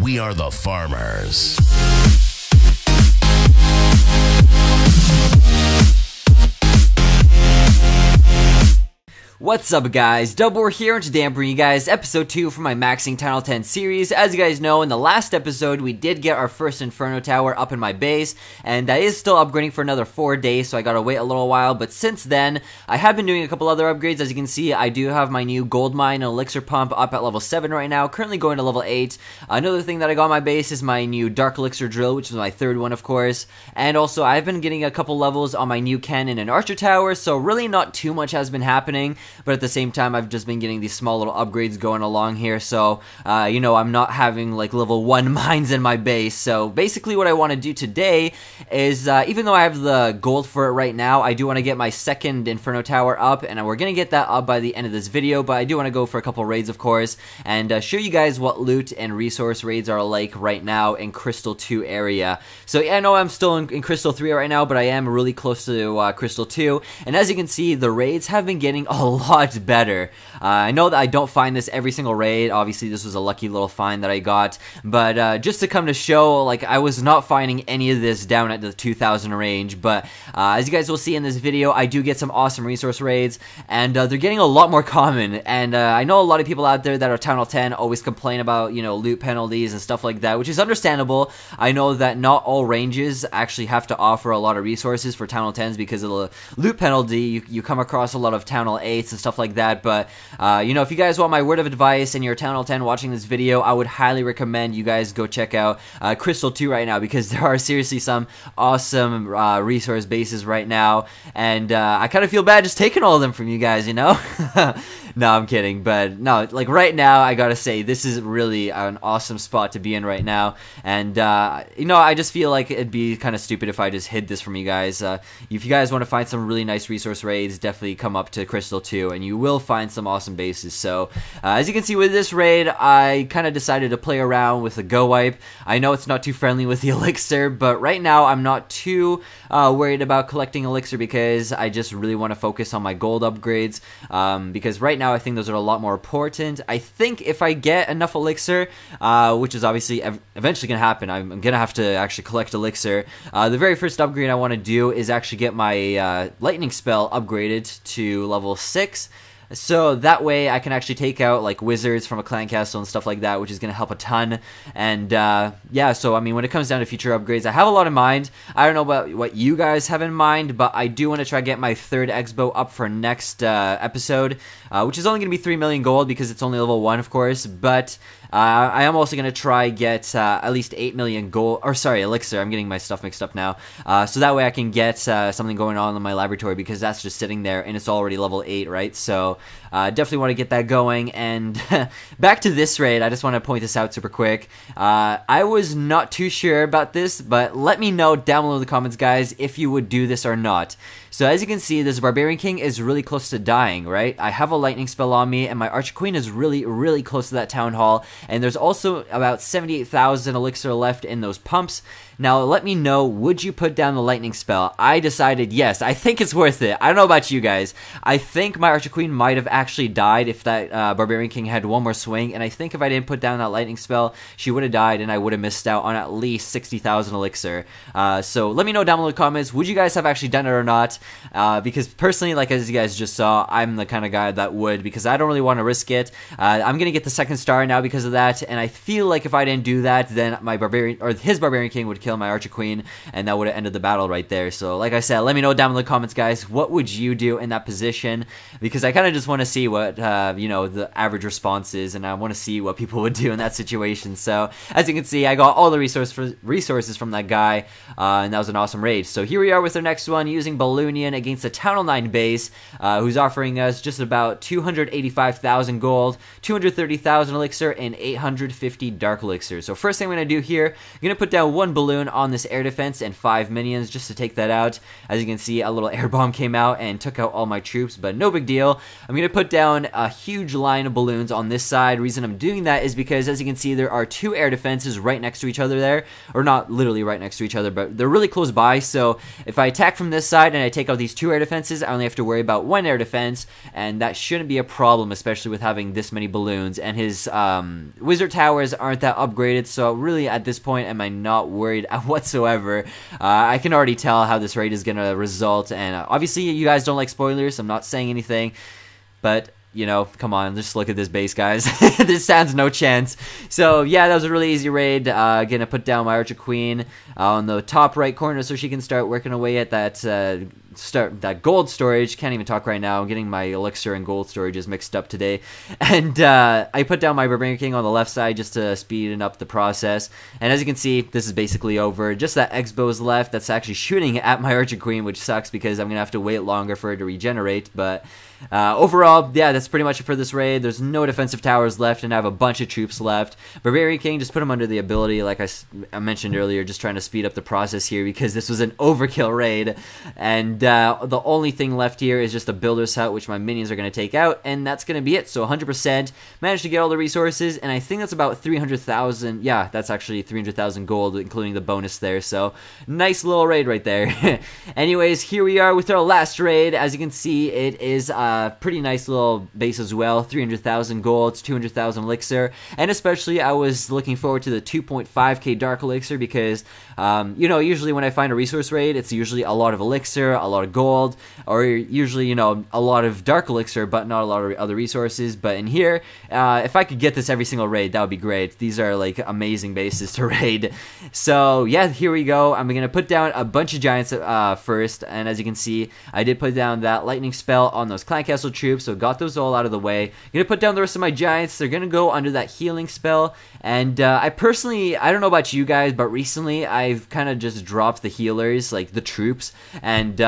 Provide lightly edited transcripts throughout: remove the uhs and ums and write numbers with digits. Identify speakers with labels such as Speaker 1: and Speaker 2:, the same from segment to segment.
Speaker 1: We are the farmers.
Speaker 2: What's up guys, DubWar here, and today I'm bringing you guys episode 2 for my Maxing Town 10 series. As you guys know, in the last episode we did get our first Inferno Tower up in my base, and that is still upgrading for another 4 days, so I gotta wait a little while. But since then, I have been doing a couple other upgrades. As you can see, I do have my new gold mine and elixir pump up at level 7 right now, currently going to level 8. Another thing that I got on my base is my new dark elixir drill, which is my third one of course, and also I've been getting a couple levels on my new cannon and archer tower, so really not too much has been happening. But at the same time, I've just been getting these small little upgrades going along here, so, you know, I'm not having, like, level 1 mines in my base. So, basically what I want to do today is, even though I have the gold for it right now, I do want to get my second Inferno Tower up, and we're going to get that up by the end of this video, but I do want to go for a couple raids, of course, and show you guys what loot and resource raids are like right now in Crystal 2 area. So, yeah, I know I'm still in Crystal 3 right now, but I am really close to Crystal 2, and as you can see, the raids have been getting a lot better. I know that I don't find this every single raid. Obviously, this was a lucky little find that I got, but just to come to show, like, I was not finding any of this down at the 2000 range, but as you guys will see in this video, I do get some awesome resource raids, and they're getting a lot more common, and I know a lot of people out there that are Town Hall 10 always complain about, you know, loot penalties and stuff like that, which is understandable. I know that not all ranges actually have to offer a lot of resources for Town Hall 10s because of the loot penalty. You come across a lot of Town Hall 8s and stuff like that, but you know, if you guys want my word of advice and you're Town Hall 10 watching this video, I would highly recommend you guys go check out Crystal 2 right now, because there are seriously some awesome resource bases right now, and I kind of feel bad just taking all of them from you guys, you know? No, I'm kidding, but no, like right now, I gotta say, this is really an awesome spot to be in right now, and you know, I just feel like it'd be kind of stupid if I just hid this from you guys. If you guys want to find some really nice resource raids, definitely come up to Crystal 2, and you will find some awesome bases. So, as you can see with this raid, I kind of decided to play around with the Go Wipe. I know it's not too friendly with the elixir, but right now, I'm not too worried about collecting elixir because I just really want to focus on my gold upgrades, because right now I think those are a lot more important. I think if I get enough elixir, which is obviously eventually going to happen, I'm going to have to actually collect elixir. The very first upgrade I want to do is actually get my lightning spell upgraded to level 6. So that way I can actually take out like wizards from a clan castle and stuff like that, which is going to help a ton. And yeah, so I mean, when it comes down to future upgrades, I have a lot in mind. I don't know about what you guys have in mind, but I do want to try to get my third Expo up for next episode, which is only going to be 3 million gold because it's only level 1, of course, but I am also going to try get at least 8 million gold, or sorry, elixir. I'm getting my stuff mixed up now. So that way I can get something going on in my laboratory, because that's just sitting there and it's already level 8, right? So definitely want to get that going. And back to this raid, I just want to point this out super quick. I was not too sure about this, but let me know down below in the comments, guys, if you would do this or not. So as you can see, this Barbarian King is really close to dying, right? I have a lightning spell on me, and my Archer Queen is really, really close to that Town Hall, and there's also about 78,000 elixir left in those pumps. Now, let me know, would you put down the lightning spell? I decided yes, I think it's worth it. I don't know about you guys. I think my Archer Queen might have actually died if that Barbarian King had one more swing, and I think if I didn't put down that lightning spell, she would have died, and I would have missed out on at least 60,000 elixir. So let me know down below in the comments, would you guys have actually done it or not? Because personally, like as you guys just saw, I'm the kind of guy that would, because I don't really want to risk it. I'm going to get the second star now because of that, and I feel like if I didn't do that, then my Barbarian, or his Barbarian King would kill my Archer Queen, and that would have ended the battle right there. So like I said, let me know down in the comments, guys, what would you do in that position? Because I kind of just want to see what you know, the average response is, and I want to see what people would do in that situation. So as you can see, I got all the resources from that guy, and that was an awesome raid. So here we are with our next one, using Balloonian against the Town Hall 9 base, who's offering us just about 285,000 gold, 230,000 elixir, and 850 dark elixir. So first thing I'm going to do here, I'm going to put down one balloon on this air defense and 5 minions just to take that out. As you can see, a little air bomb came out and took out all my troops, but no big deal. I'm going to put down a huge line of balloons on this side. The reason I'm doing that is because, as you can see, there are 2 air defenses right next to each other there, or not literally right next to each other, but they're really close by. So if I attack from this side and I take out these 2 air defenses, I only have to worry about 1 air defense, and that shouldn't be a problem, especially with having this many balloons. And his wizard towers aren't that upgraded, so really at this point am I not worried whatsoever. I can already tell how this raid is gonna result, and obviously you guys don't like spoilers, I'm not saying anything, but you know, come on, just look at this base, guys. This stands no chance. So yeah, that was a really easy raid. Gonna put down my Archer Queen on the top right corner so she can start working away at that gold storage. Can't even talk right now. I'm getting my elixir and gold storages mixed up today. And I put down my Barbarian King on the left side just to speed up the process. And as you can see, this is basically over. Just that X-bow is left that's actually shooting at my Archer Queen, which sucks because I'm gonna have to wait longer for it to regenerate. But overall, yeah, that's pretty much it for this raid. There's no defensive towers left, and I have a bunch of troops left. Barbarian King, just put him under the ability, like I mentioned earlier, just trying to speed up the process here because this was an overkill raid. And the only thing left here is just a builder's hut, which my minions are going to take out, and that's going to be it. So 100%, managed to get all the resources, and I think that's about 300,000. Yeah, that's actually 300,000 gold, including the bonus there. So nice little raid right there. Anyways, here we are with our last raid. As you can see, it is pretty nice little base as well. 300,000 gold, 200,000 elixir, and especially I was looking forward to the 2.5k dark elixir because you know, usually when I find a resource raid, it's usually a lot of elixir, a lot of gold, or usually, you know, a lot of dark elixir but not a lot of other resources. But in here, if I could get this every single raid, that would be great. These are like amazing bases to raid. So yeah, here we go. I'm gonna put down a bunch of giants first, and as you can see, I did put down that lightning spell on those clan castle troops, so got those all out of the way. I'm gonna put down the rest of my giants. They're gonna go under that healing spell, and I personally, I don't know about you guys, but recently I've kind of just dropped the healers, like the troops, and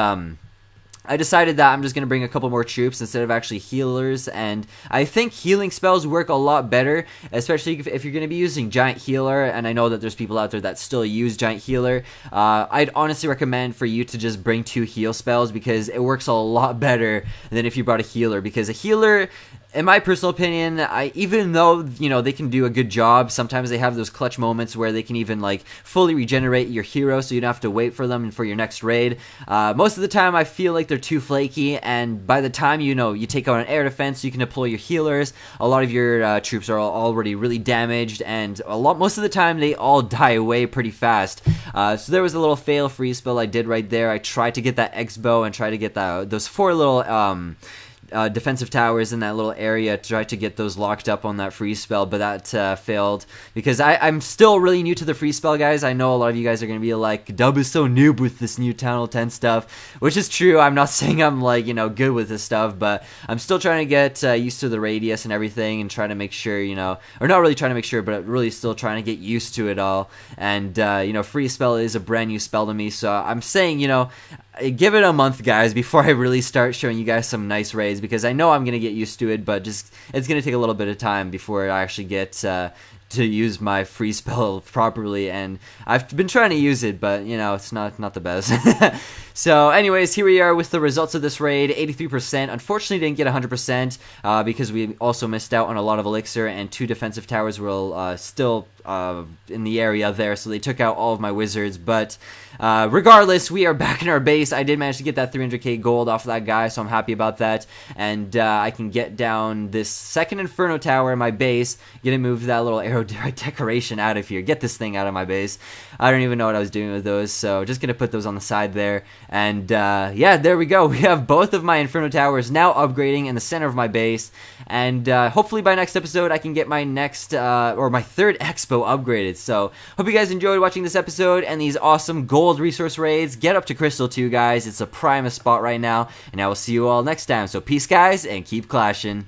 Speaker 2: I decided that I'm just going to bring a couple more troops instead of actually healers, and I think healing spells work a lot better, especially if you're going to be using Giant Healer, and I know that there's people out there that still use Giant Healer. I'd honestly recommend for you to just bring 2 heal spells because it works a lot better than if you brought a healer, because a healer, in my personal opinion, even though, you know, they can do a good job, sometimes they have those clutch moments where they can even, like, fully regenerate your hero so you don't have to wait for them for your next raid. Most of the time, I feel like they're too flaky, and by the time, you know, you take out an air defense, you can deploy your healers, a lot of your troops are already really damaged, and most of the time, they all die away pretty fast. So there was a little fail free spell I did right there. I tried to get that X-bow and try to get those 4 little defensive towers in that little area, try to get those locked up on that free spell, but that failed because I'm still really new to the free spell, guys. I know a lot of you guys are going to be like, Dub is so noob with this new Town 10 stuff, which is true. I'm not saying I'm, like, you know, good with this stuff, but I'm still trying to get used to the radius and everything and trying to make sure, you know, or not really trying to make sure, but really still trying to get used to it all. And you know, free spell is a brand new spell to me, so I'm saying, you know, give it a month, guys, before I really start showing you guys some nice raids, because I know I'm going to get used to it, but just it's going to take a little bit of time before I actually get to use my free spell properly, and I've been trying to use it, but you know, it's not the best. So anyways, here we are with the results of this raid. 83%. Unfortunately didn't get 100% because we also missed out on a lot of elixir, and 2 defensive towers were still in the area there, so they took out all of my wizards. But regardless, we are back in our base. I did manage to get that 300k gold off of that guy, so I'm happy about that. And I can get down this second Inferno tower in my base. Gonna move that little arrow decoration out of here. Get this thing out of my base. I don't even know what I was doing with those, so just gonna put those on the side there. And yeah, there we go. We have both of my Inferno towers now upgrading in the center of my base. And hopefully by next episode I can get my next or my 3rd expo upgraded. So hope you guys enjoyed watching this episode and these awesome gold resource raids. Get up to Crystal 2, guys. It's a prime spot right now, and I will see you all next time. So peace, guys, and keep clashing.